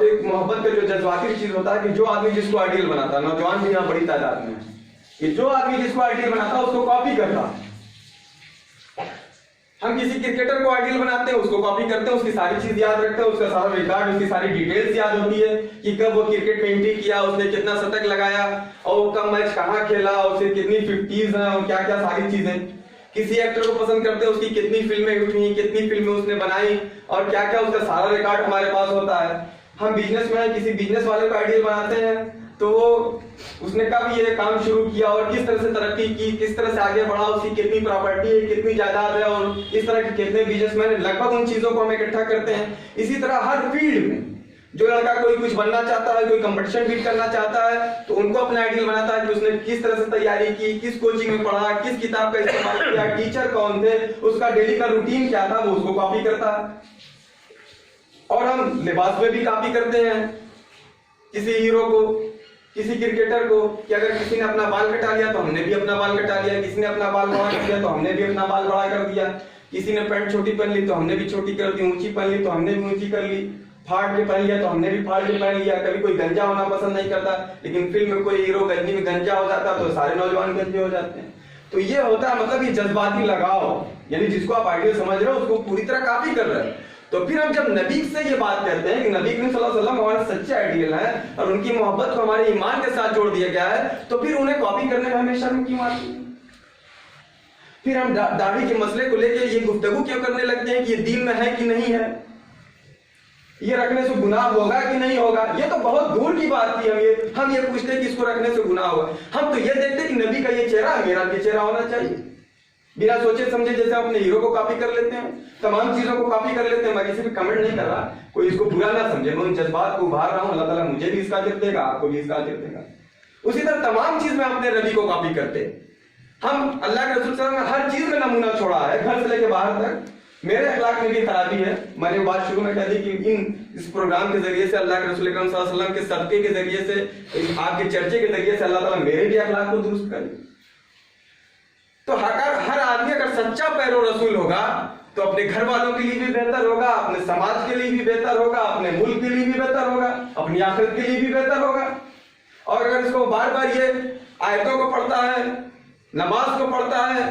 ایک محبت کا جو جذباتی چیز ہوتا ہے کہ جو آدمی جس کو آئیڈیل بناتا ہے، نوجوان بھی یہاں بڑی تعداد میں ہے، کہ جو آدمی جس کو آئیڈیل بناتا ہے اس کو کاپی کرتا ہے۔ ہم کسی کرکٹر کو آئیڈیل بناتے ہیں، اس کو کاپی کرتے ہیں، اس کی ساری چیز یاد رکھتے ہیں، اس کا سارا ریکارڈ، اس کی ساری ڈیٹیلز یاد ہوتی ہے کہ کب وہ کرکٹ میں انٹری کیا، اس نے کتنا شتک لگایا، اور کب میچ کہاں کھیلا، اسے کتنی 50s ہیں، اور کیا کیا ساری چیزیں۔ کسی ایکٹر کو پسند کرتے ہیں، اس کی کتنی فلمیں ہوئی، کتنی فلمیں اس نے بنائی، اور کیا کیا اس کا سارا ریکارڈ ہمارے پاس ہوتا ہے۔ ہم بزنس میں کسی بزنس والے کو آئیڈیل بناتے ہیں تو وہ اس نے کب یہ کام شروع کیا اور کس طرح سے ترقی کی، کس طرح سے آگے بڑھا، اس کی کتنی پراپرٹی ہے، کتنی جائیداد ہے، اور اس طرح کے کتنے بزنس مین، لگ بھگ ان چیزوں کو ہم اکٹھا کرتے ہیں۔ اسی طرح ہر فیلڈ میں جو لڑکا کوئی کچھ بننا چاہتا ہے، کوئی کمپٹیشن بیٹ کرنا چاہتا ہے، تو ان کو اپنا آئیڈیل بناتا ہے کہ اس نے کس طرح سے تیاری کی، کس کوچنگ میں پڑھا، کس کتاب کا استعمال کیا، ٹیچر کون تھے، اس کا ڈیلی کا روٹین کیا تھا، وہ اس کو کاپی کرتا ہے۔ اور ہم لباس میں بھی کاپی کرتے ہیں کسی ہیرو کو، کسی کرکٹر کو، کہ اگر کسی نے اپنا بال کٹا لیا تو ہم نے بھی اپنا بال کٹا لیا، کسی نے اپنا بال بڑا کر دیا تو ہم نے بھی اپنا بال بڑا کر دیا، کسی نے پینٹ چھوٹی پہن لی تو ہم نے بھی چھوٹی کر دی، اونچی پہن لی تو ہم نے بھی اونچی کر لی، پھاڑ کے پہن لیا تو ہم نے بھی پھاڑ کے پہن لیا۔ کبھی کوئی گنجا ہونا پسند نہیں کرتا، لیکن فلم میں کوئی ہیرو گنجی میں گنجا ہو جاتا تو سارے نوجوان گنجے ہو جاتے ہیں۔ تو یہ ہوتا ہے مطلب یہ جذباتی لگاؤ، یعنی جس کو آپ آئیڈیل سمجھ رہے ہو اس کو پوری طرح کاپی کر رہے ہیں۔ تو پھر ہم جب نبی سے یہ بات کرتے ہیں کہ نبی کریم صلی اللہ علیہ وسلم ہمارے سچے آئیڈیل ہیں اور ان کی محبت کو ہمارے ایمان کے ساتھ جوڑ دیا گیا ہے، تو پھر انہیں کاپی کرنے میں ہمیں شرم کیوں آتی ہے؟ پھر ہم داڑھی کے مسئلے کو لے کے یہ گفتگو کیوں کرنے لگتے ہیں کہ یہ دین میں ہے کہ نہیں ہے، یہ رکھنے سے گناہ ہوگا کہ نہیں ہوگا؟ یہ تو بہت دور کی بات تھی۔ ہم یہ پوچھتے کہ اس کو رکھنے سے گناہ ہوگا، ہم تو یہ دیکھتے کہ نبی کا یہ چہرہ ہے، میرا یہ چہرہ ہونا چاہیے۔ بنا سوچے سمجھے جیسے اپنے ہیرو کو کاپی کر لیتے ہیں، تمام چیزوں کو کاپی کر لیتے ہیں۔ میں کسی بھی کمنٹ نہیں کر رہا، کوئی اس کو برا نہ سمجھے، میں ان جذبات کو ابھار رہا ہوں۔ اللہ تعالیٰ مجھے بھی اس کا اجر دے گا، آپ کو بھی اس کا اجر دے گا۔ اسی طرح تمام چیز میں اپنے نبی کو کاپی کرتے۔ ہم اللہ کے رسول صلی اللہ علیہ وسلم نے ہر چیز میں نمونہ چھوڑا ہے، گھر سے لے کے باہر تک۔ میرے اخلاق میں بھی خرابی ہے، میں نے بات شروع میں کہہ دی کہ اس پروگرام کے ذریعے سے، اللہ کے رسول اکرم صلی اللہ علیہ وسلم کے صدقے کے ذریعے سے، آپ کے چرچے کے ذریعے سے اللہ تعالیٰ میرے بھی اخلاق کو درست کرے۔ تو ہر آدمی اگر سچا پیرو رسول ہوگا تو اپنے گھر والوں کے لیے بھی بہتر ہوگا، اپنے سماج کے لیے بھی بہتر ہوگا، اپنے ملک کے لیے بھی بہتر ہوگا، اپنی آخرت کے لیے بھی بہتر ہوگا۔ اور اگر اس کو بار بار یہ آیتوں کو پڑھتا ہے، نماز کو پڑھتا ہے،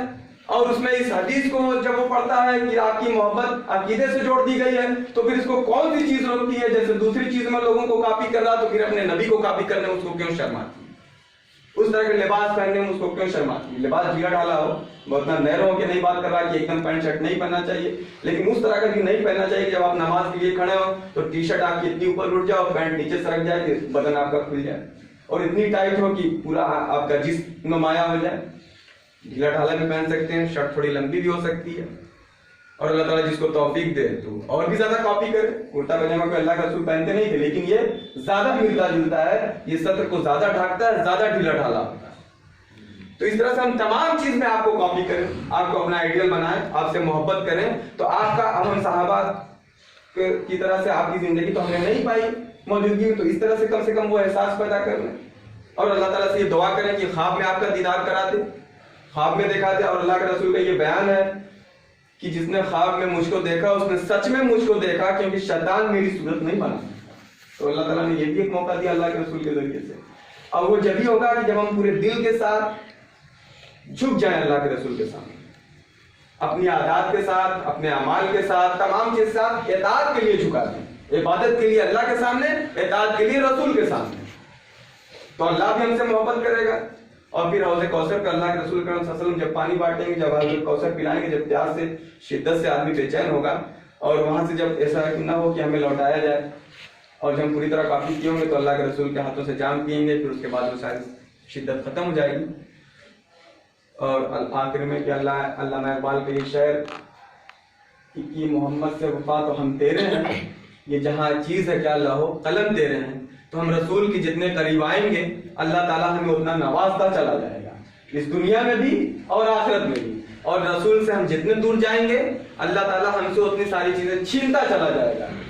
اور اس میں اس حدیث کو جب وہ پڑھتا ہے کہ آپ کی محبت عقیدے سے جوڑ دی گئی ہے، تو پھر اس کو کون سی چیز روکتی ہے؟ جیسے دوسری چیز میں لوگوں کو کاپی کر رہا تو پھر اپنے نبی کو کاپی کرنے میں اس کو کیوں شرم آتی ہے؟ اس طرح کے لباس پہننے میں اس کو کیوں شرم آتی ہے؟ لباس ڈھیلا ڈھالا ہو، بہت نہ نہر ہو کے نہیں بات کر رہا کہ ایک دم پینٹ شرٹ نہیں پہننا چاہیے، لیکن اس طرح کا بھی نہیں پہننا چاہیے کہ جب آپ نماز کے لیے کھڑے ہو تو ٹی شرٹ آپ کی اتنی اوپر اٹھ جائے اور پینٹ نیچے سرک جائے کہ بدن آپ کا کھل جائے، اور اتنی ٹائٹ ہو کہ پورا آپ کا جسم نمایاں ہو جائے۔ ڈھیلا ڈھالا بھی پہن سکتے ہیں، شرٹ تھوڑی لمبی بھی ہو سکتی ہے، اور اللہ تعالیٰ جس کو توفیق دے تو اور بھی زیادہ کاپی کرے۔ کرتا پاجامہ کو اللہ کا رسول پہنتے نہیں تھے، لیکن یہ زیادہ ملتا جلتا ہے، یہ سطر کو زیادہ ڈھانکتا ہے، زیادہ ڈھیلا ڈھالا ہوتا ہے۔ تو اس طرح سے ہم تمام چیز میں آپ کو کاپی کریں، آپ کو اپنا آئیڈیل بنائیں، آپ سے محبت کریں، تو آپ کا ہم صحابہ کی طرح سے آپ کی زندگی تو ہم نے نہیں پائی موجودگی میں، تو اس طرح سے کم وہ احساس پیدا کر لیں، اور اللہ تعالیٰ سے یہ دعا کریں کہ خواب میں آپ کا دیدار کرا دے، خواب میں دکھا دے۔ اور اللہ کے رسول کا یہ بیان ہے کہ جس نے خواب میں مجھ کو دیکھا اس نے سچ میں مجھ کو دیکھا، کیونکہ شیطان میری صورت نہیں بنا۔ تو اللہ تعالیٰ نے یہ بھی ایک موقع دیا اللہ کے رسول کے ذریعے سے، اور وہ جب ہی ہوگا کہ جب ہم پورے دل کے ساتھ جھک جائیں اللہ کے رسول کے سامنے، اپنی عادات کے ساتھ، اپنے اعمال کے ساتھ، تمام چیز کے ساتھ اطاعت کے لیے جھکا دیں، عبادت کے لیے اللہ کے سامنے، اطاعت کے لیے رسول کے سامنے، تو اللہ بھی ہم سے محبت کرے گا۔ اور پھر حوض کوثر کا اللہ کے رسول کریم صلی اللہ علیہ وسلم جب پانی بانٹیں گے، جب حوض کوثر پلائیں گے، جب پیاس سے شدت سے آدمی بے چین ہوگا، اور وہاں سے جب ایسا نہ ہو کہ ہمیں لوٹایا جائے، اور جب ہم پوری طرح کافی کیے ہوں گے تو اللہ کے رسول کے ہاتھوں سے جام پیئیں گے، پھر اس کے بعد وہ ساری شدت ختم ہو جائے گی۔ اور آخر میں کہ علامہ اقبال کے یہ شعر کہ محمد سے وفا تو ہم تیرے ہیں، یہ جہاں چیز ہے کیا اللہ ہو قلم تیرے ہیں، تو ہم رسول کی جتنے قریب آئیں گے اللہ تعالیٰ ہمیں اتنا نوازتا چلا جائے گا، اس دنیا میں بھی اور آخرت میں بھی۔ اور رسول سے ہم جتنے دور جائیں گے اللہ تعالیٰ ہم سے اتنی ساری چیزیں چھینتا چلا جائے گا۔